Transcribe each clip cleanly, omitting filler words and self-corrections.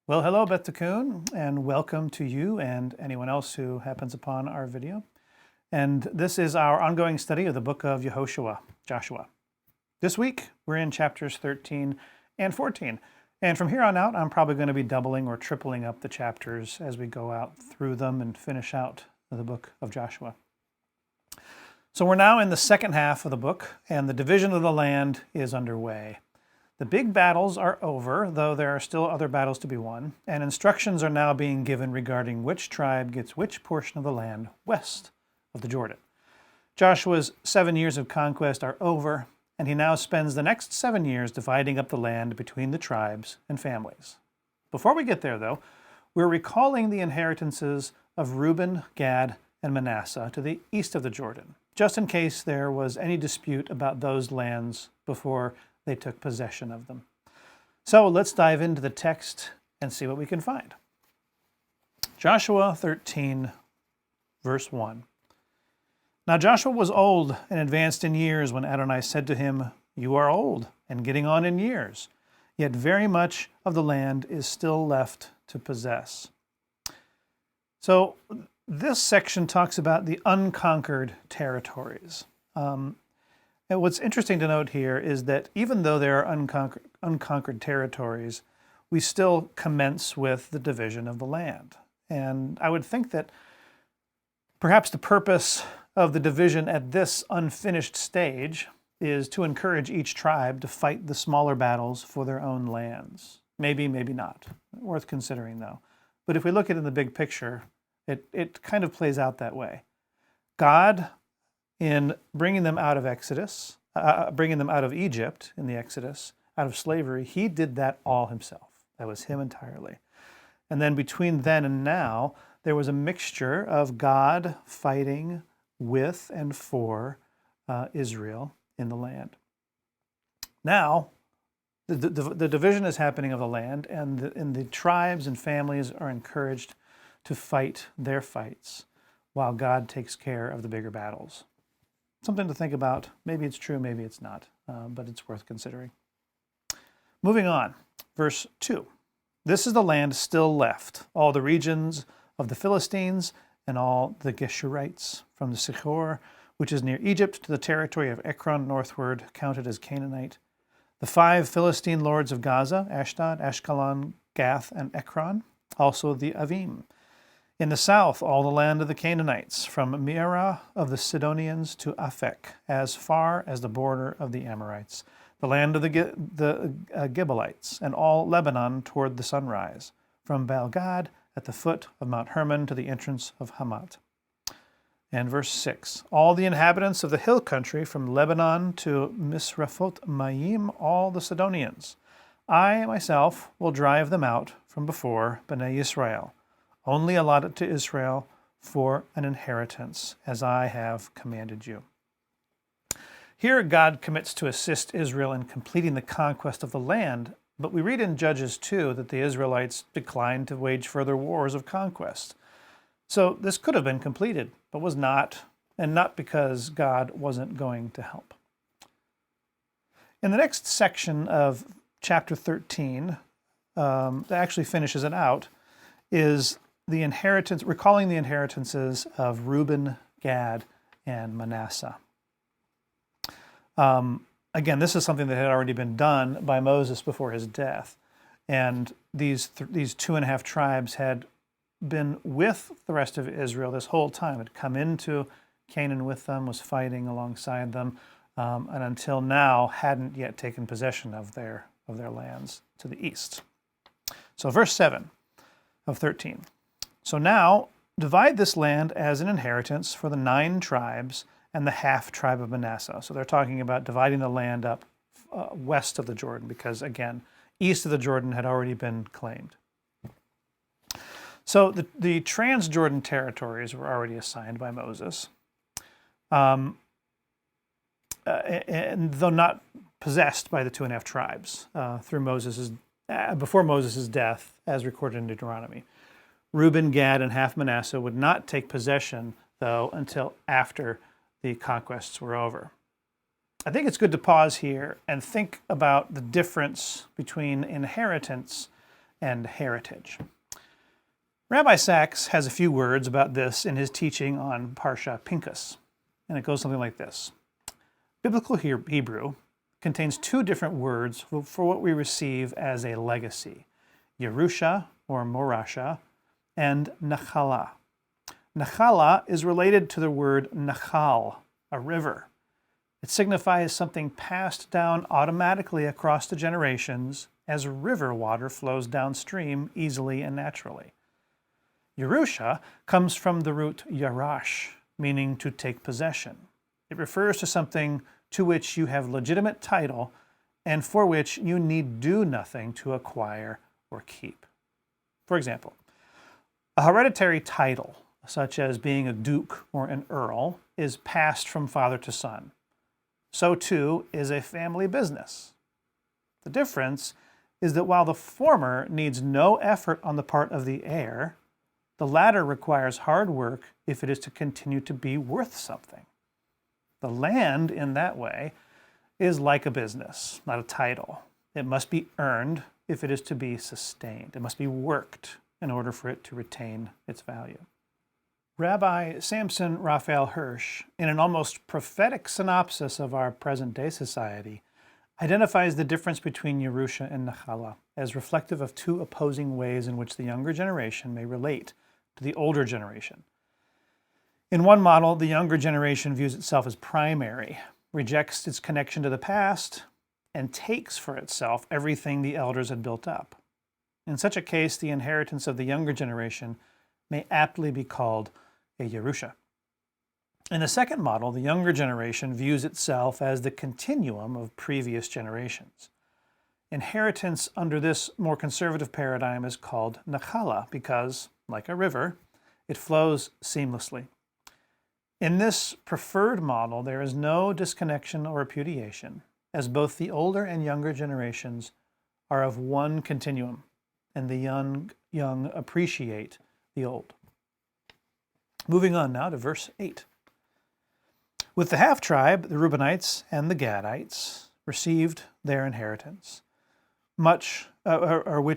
Well, hello, Beth Tikkun, and welcome to you and anyone else who happens upon our video. And this is our ongoing study of the book of Yehoshua, Joshua. This week, we're in chapters 13 and 14. And from here on out, I'm probably going to be doubling or tripling up the chapters as we go out through them and finish out the book of Joshua. So we're now in the second half of the book, and the division of the land is underway. The big battles are over, though there are still other battles to be won, and instructions are now being given regarding which tribe gets which portion of the land west of the Jordan. Joshua's 7 years of conquest are over, and he now spends the next 7 years dividing up the land between the tribes and families. Before we get there, though, we're recalling the inheritances of Reuben, Gad, and Manasseh to the east of the Jordan, just in case there was any dispute about those lands before they took possession of them. So let's dive into the text and see what we can find. Joshua 13, verse 1. Now Joshua was old and advanced in years when Adonai said to him, "You are old and getting on in years, yet very much of the land is still left to possess." So this section talks about the unconquered territories. And what's interesting to note here is that even though there are unconquered territories, we still commence with the division of the land. And I would think that perhaps the purpose of the division at this unfinished stage is to encourage each tribe to fight the smaller battles for their own lands. Maybe, maybe not. Worth considering, though. But if we look at it in the big picture, it kind of plays out that way. God, in bringing them out of bringing them out of Egypt in the Exodus, out of slavery, he did that all himself. That was him entirely. And then between then and now, there was a mixture of God fighting with and for Israel in the land. Now, the division is happening of the land, and the tribes and families are encouraged to fight their fights while God takes care of the bigger battles. Something to think about. Maybe it's true, maybe it's not, but it's worth considering. Moving on, verse 2. This is the land still left, all the regions of the Philistines and all the Geshurites, from the Sichor, which is near Egypt, to the territory of Ekron northward, counted as Canaanite. The 5 Philistine lords of Gaza, Ashdod, Ashkelon, Gath, and Ekron, also the Avim. In the south, all the land of the Canaanites, from Mearah of the Sidonians to Aphek, as far as the border of the Amorites, the land of the Gibeonites, and all Lebanon toward the sunrise, from Baal-Gad at the foot of Mount Hermon to the entrance of Hamat. And verse 6, all the inhabitants of the hill country, from Lebanon to Misraphot Maim, all the Sidonians. I myself will drive them out from before Bnei Israel, only allotted to Israel for an inheritance, as I have commanded you. Here, God commits to assist Israel in completing the conquest of the land, but we read in Judges 2 that the Israelites declined to wage further wars of conquest. So this could have been completed, but was not, and not because God wasn't going to help. In the next section of chapter 13, that actually finishes it out, is the inheritance, recalling the inheritances of Reuben, Gad, and Manasseh. Again, this is something that had already been done by Moses before his death. And these 2.5 tribes had been with the rest of Israel this whole time, had come into Canaan with them, was fighting alongside them, and until now hadn't yet taken possession of their lands to the east. So verse 7 of 13. So now divide this land as an inheritance for the 9 tribes and the half tribe of Manasseh. So they're talking about dividing the land up west of the Jordan, because again, east of the Jordan had already been claimed. So the Transjordan territories were already assigned by Moses, and though not possessed by the 2.5 tribes before Moses' death, as recorded in Deuteronomy. Reuben, Gad, and half Manasseh would not take possession, though, until after the conquests were over. I think it's good to pause here and think about the difference between inheritance and heritage. Rabbi Sacks has a few words about this in his teaching on Parsha Pinchas, and it goes something like this. Biblical Hebrew contains two different words for what we receive as a legacy, Yerusha or Morasha, and Nachala. Nachala is related to the word Nachal, a river. It signifies something passed down automatically across the generations as river water flows downstream easily and naturally. Yerusha comes from the root yarash, meaning to take possession. It refers to something to which you have legitimate title and for which you need do nothing to acquire or keep. For example, a hereditary title, such as being a duke or an earl, is passed from father to son. So too is a family business. The difference is that while the former needs no effort on the part of the heir, the latter requires hard work if it is to continue to be worth something. The land, in that way, is like a business, not a title. It must be earned if it is to be sustained. It must be worked in order for it to retain its value. Rabbi Samson Raphael Hirsch, in an almost prophetic synopsis of our present-day society, identifies the difference between Yerusha and Nachala as reflective of two opposing ways in which the younger generation may relate to the older generation. In one model, the younger generation views itself as primary, rejects its connection to the past, and takes for itself everything the elders had built up. In such a case, the inheritance of the younger generation may aptly be called a Yerusha. In the second model, the younger generation views itself as the continuum of previous generations. Inheritance under this more conservative paradigm is called Nachala because, like a river, it flows seamlessly. In this preferred model, there is no disconnection or repudiation, as both the older and younger generations are of one continuum, and the young appreciate the old. Moving on now to verse 8. With the half-tribe, the Reubenites and the Gadites received their inheritance, which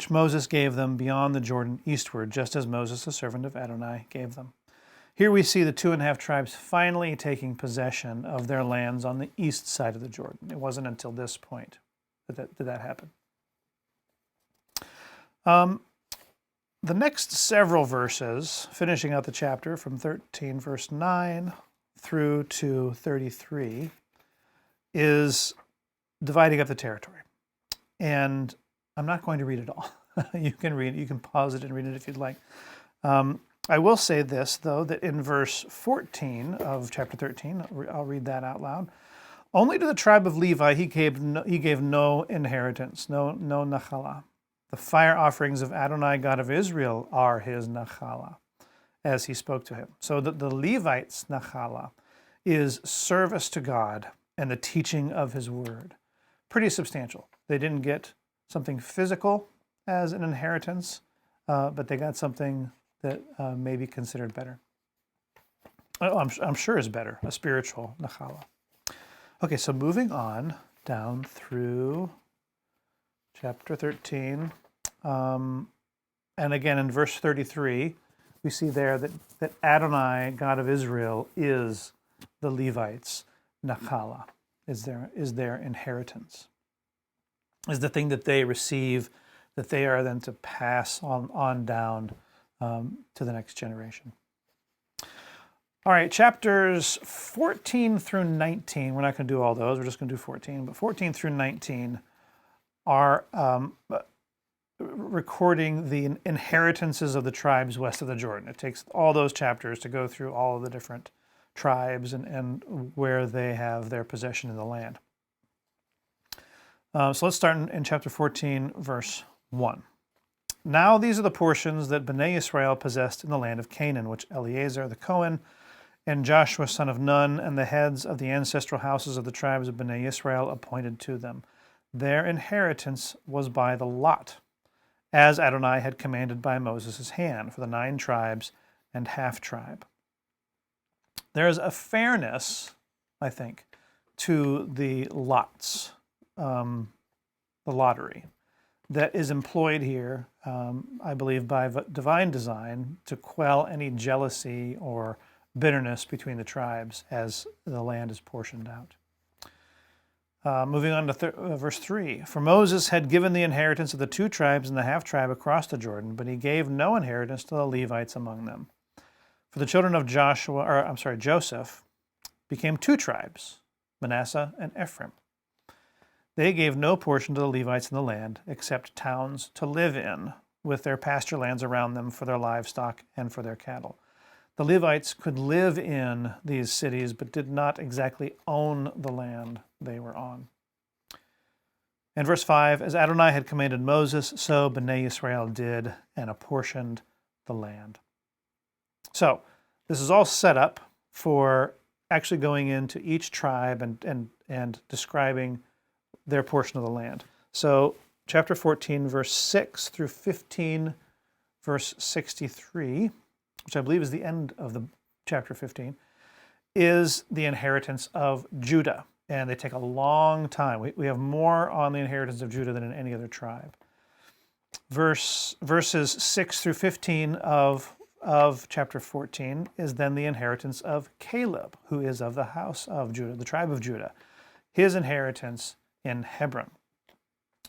Moses gave them beyond the Jordan eastward, just as Moses, the servant of Adonai, gave them. Here we see the 2.5 tribes finally taking possession of their lands on the east side of the Jordan. It wasn't until this point that happened. The next several verses, finishing out the chapter from 13, verse 9 through to 33, is dividing up the territory. And I'm not going to read it all. You can read it. You can pause it and read it if you'd like. I will say this, though, that in verse 14 of chapter 13, I'll read that out loud. Only to the tribe of Levi he gave no inheritance, no nachala. The fire offerings of Adonai, God of Israel, are his nachala, as he spoke to him. So that the Levites' nachala is service to God and the teaching of his word. Pretty substantial. They didn't get something physical as an inheritance, but they got something that may be considered better. I'm sure is better, a spiritual nachala. Okay, so moving on down through chapter 13. And again, in verse 33, we see there that Adonai, God of Israel, is the Levites' nachala, is their inheritance, is the thing that they receive, that they are then to pass on down to the next generation. All right, chapters 14 through 19, we're not going to do all those, we're just going to do 14, but 14 through 19 are recording the inheritances of the tribes west of the Jordan. It takes all those chapters to go through all of the different tribes and where they have their possession in the land. So let's start in chapter 14, verse 1. Now these are the portions that Bnei Israel possessed in the land of Canaan, which Eleazar the Cohen and Joshua son of Nun and the heads of the ancestral houses of the tribes of Bnei Israel appointed to them. Their inheritance was by the lot, as Adonai had commanded by Moses' hand, for the 9 tribes and half-tribe. There is a fairness, I think, to the lots, the lottery. that is employed here, I believe, by divine design to quell any jealousy or bitterness between the tribes as the land is portioned out. Moving on to verse 3. For Moses had given the inheritance of the 2 tribes and the half-tribe across the Jordan, but he gave no inheritance to the Levites among them. For the children of Joseph became 2 tribes, Manasseh and Ephraim. They gave no portion to the Levites in the land, except towns to live in, with their pasture lands around them for their livestock and for their cattle. The Levites could live in these cities, but did not exactly own the land they were on. And verse 5, as Adonai had commanded Moses, so Bnei Israel did and apportioned the land. So this is all set up for actually going into each tribe and describing their portion of the land. So chapter 14, verse 6 through 15, verse 63, which I believe is the end of the chapter 15, is the inheritance of Judah. And they take a long time. We have more on the inheritance of Judah than in any other tribe. Verses 6 through 15 of chapter 14 is then the inheritance of Caleb, who is of the house of Judah, the tribe of Judah, his inheritance in Hebron.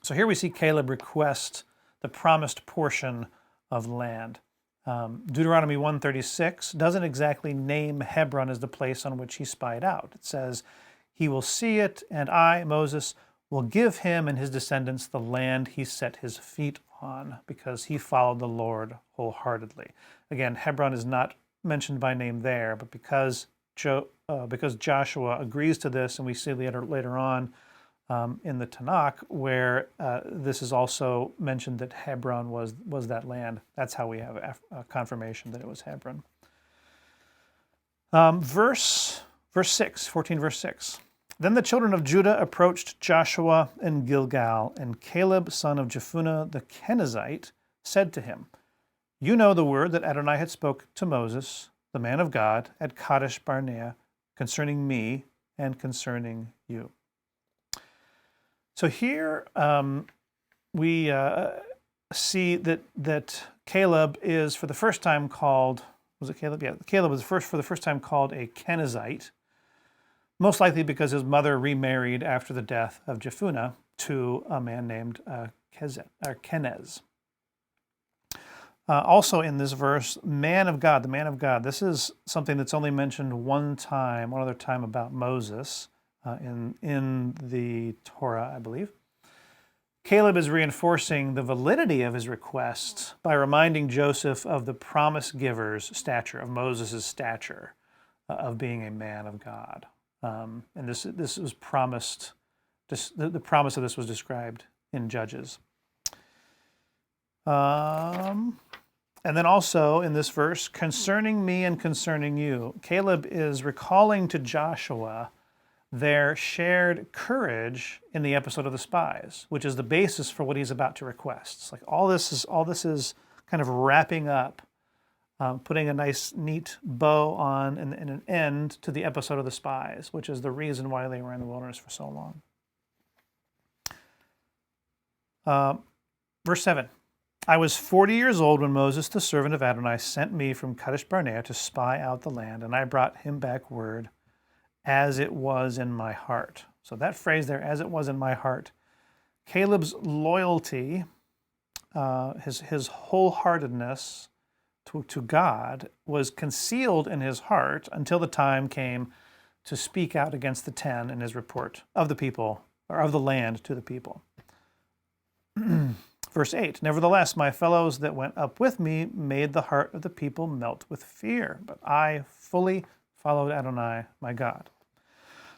So here we see Caleb request the promised portion of land. Deuteronomy 1:36 doesn't exactly name Hebron as the place on which he spied out. It says, he will see it, and I, Moses, will give him and his descendants the land he set his feet on, because he followed the Lord wholeheartedly. Again, Hebron is not mentioned by name there, but because Joshua agrees to this, and we see later on in the Tanakh, where this is also mentioned that Hebron was that land. That's how we have a confirmation that it was Hebron. Verse 6, 14 verse 6. Then the children of Judah approached Joshua in Gilgal, and Caleb, son of Jephunneh the Kenizzite, said to him, you know the word that Adonai had spoke to Moses, the man of God, at Kadesh Barnea, concerning me and concerning you. So here we see that Caleb is for the first time called, was it Caleb? Yeah, Caleb was for the first time called a Kenizzite, most likely because his mother remarried after the death of Jephunneh to a man named Kenez. Also in this verse, man of God, the man of God. This is something that's only mentioned one other time about Moses in the Torah, I believe. Caleb is reinforcing the validity of his request by reminding Joseph of the promise giver's stature, of Moses' stature, of being a man of God. And this was promised, the promise of this was described in Judges. And then also in this verse, concerning me and concerning you, Caleb is recalling to Joshua their shared courage in the episode of the spies, which is the basis for what he's about to request. It's like all this is kind of wrapping up, putting a nice, neat bow on and an end to the episode of the spies, which is the reason why they were in the wilderness for so long. Verse 7. I was 40 years old when Moses, the servant of Adonai, sent me from Kadesh Barnea to spy out the land, and I brought him back word as it was in my heart. So that phrase there, as it was in my heart, Caleb's loyalty, his wholeheartedness to God was concealed in his heart until the time came to speak out against the 10 in his report of the people, or of the land to the people. Verse 8, nevertheless, my fellows that went up with me made the heart of the people melt with fear, but I fully followed Adonai, my God.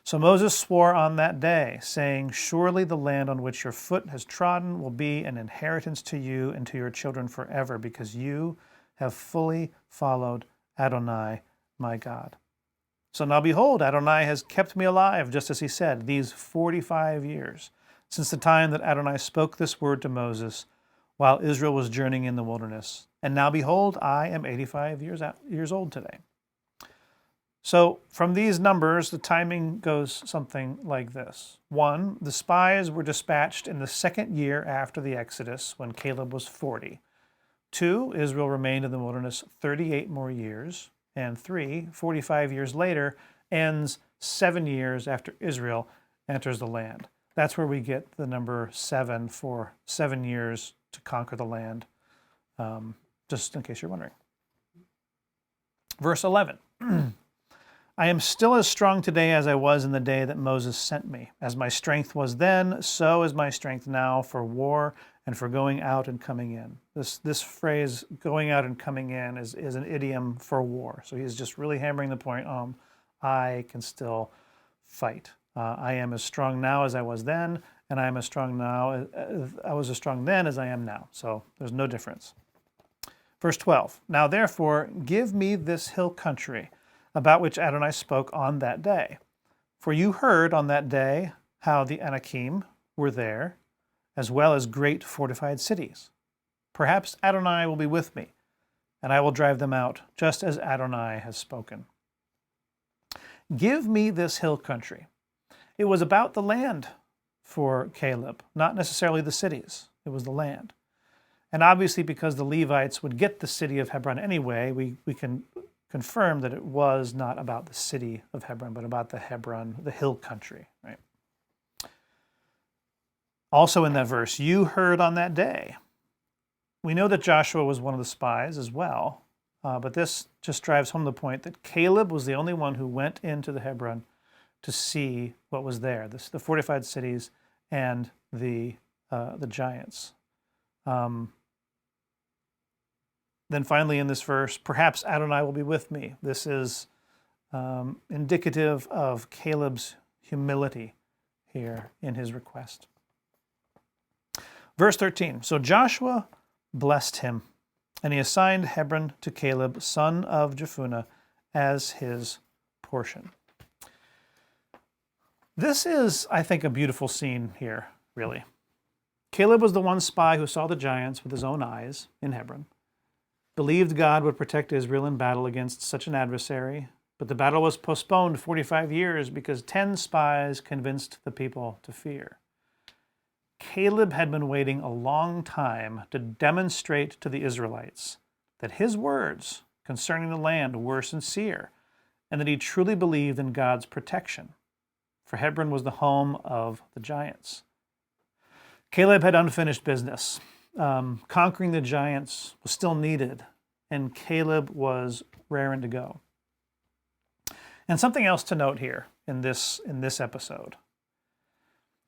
So Moses swore on that day, saying, surely the land on which your foot has trodden will be an inheritance to you and to your children forever, because you have fully followed Adonai, my God. So now behold, Adonai has kept me alive, just as he said, these 45 years, since the time that Adonai spoke this word to Moses while Israel was journeying in the wilderness. And now behold, I am 85 years old today. So from these numbers, the timing goes something like this. 1, the spies were dispatched in the second year after the Exodus, when Caleb was 40. 2, Israel remained in the wilderness 38 more years. And 3, 45 years later, ends 7 years after Israel enters the land. That's where we get the number 7 for 7 years to conquer the land, just in case you're wondering. Verse 11. I am still as strong today as I was in the day that Moses sent me. As my strength was then, so is my strength now for war and for going out and coming in. This phrase, going out and coming in, is an idiom for war. So he's just really hammering the point, I can still fight. I am as strong now as I was then, and I am as strong now. I was as strong then as I am now. So there's no difference. Verse 12. Now therefore, give me this hill country, about which Adonai spoke on that day. For you heard on that day how the Anakim were there, as well as great fortified cities. Perhaps Adonai will be with me, and I will drive them out, just as Adonai has spoken. Give me this hill country. It was about the land for Caleb, not necessarily the cities. It was the land. And obviously, because the Levites would get the city of Hebron anyway, we can confirm that it was not about the city of Hebron, but about the Hebron, the hill country, right? Also in that verse, you heard on that day. We know that Joshua was one of the spies as well, but this just drives home the point that Caleb was the only one who went into the Hebron to see what was there, the fortified cities and the giants. Then finally in this verse, perhaps Adonai will be with me. This is indicative of Caleb's humility here in his request. Verse 13, so Joshua blessed him, and he assigned Hebron to Caleb, son of Jephunneh, as his portion. This is, I think, a beautiful scene here, really. Caleb was the one spy who saw the giants with his own eyes in Hebron, believed God would protect Israel in battle against such an adversary, but the battle was postponed 45 years because 10 spies convinced the people to fear. Caleb had been waiting a long time to demonstrate to the Israelites that his words concerning the land were sincere and that he truly believed in God's protection, for Hebron was the home of the giants. Caleb had unfinished business. Conquering the giants was still needed, and Caleb was raring to go. And something else to note here in this episode.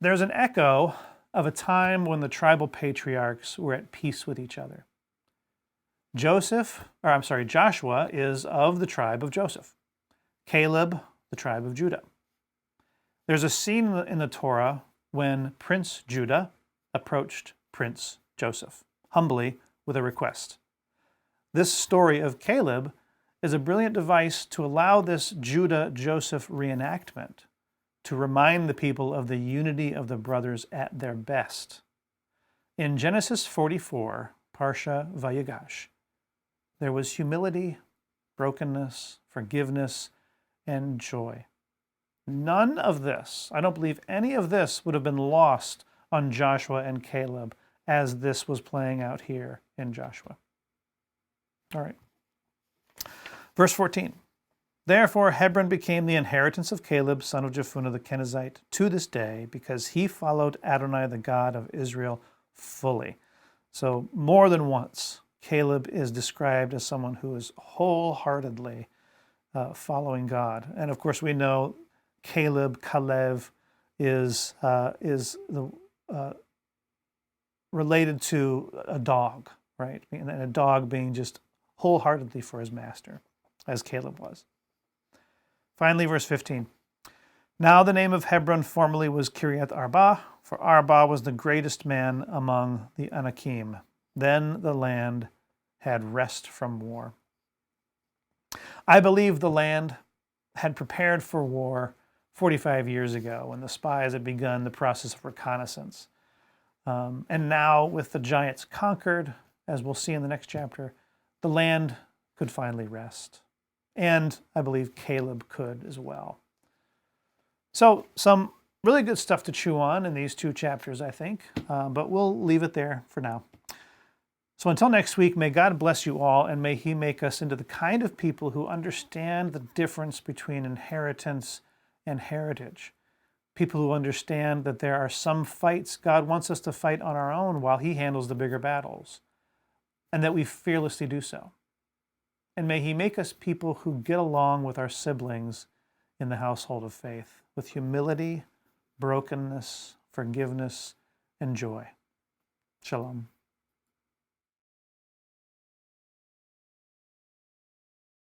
There's an echo of a time when the tribal patriarchs were at peace with each other. Joshua is of the tribe of Joseph. Caleb, the tribe of Judah. There's a scene in the Torah when Prince Judah approached Prince Joseph, humbly with a request. This story of Caleb is a brilliant device to allow this Judah-Joseph reenactment to remind the people of the unity of the brothers at their best. In Genesis 44, Parsha Vayigash, there was humility, brokenness, forgiveness, and joy. None of this, I don't believe any of this, would have been lost on Joshua and Caleb as this was playing out here in Joshua. All right. Verse 14. Therefore Hebron became the inheritance of Caleb, son of Jephunneh the Kenizzite, to this day, because he followed Adonai, the God of Israel, fully. So more than once, Caleb is described as someone who is wholeheartedly following God. And of course, we know Caleb, Kalev, is related to a dog, right? And a dog being just wholeheartedly for his master, as Caleb was. Finally, verse 15. Now the name of Hebron formerly was Kiriath Arba, for Arba was the greatest man among the Anakim. Then the land had rest from war. I believe the land had prepared for war 45 years ago when the spies had begun the process of reconnaissance. And now with the giants conquered, as we'll see in the next chapter, the land could finally rest. And I believe Caleb could as well. So some really good stuff to chew on in these 2 chapters, I think, but we'll leave it there for now. So until next week, may God bless you all, and may He make us into the kind of people who understand the difference between inheritance and heritage. People who understand that there are some fights God wants us to fight on our own while He handles the bigger battles, and that we fearlessly do so. And may He make us people who get along with our siblings in the household of faith with humility, brokenness, forgiveness, and joy. Shalom.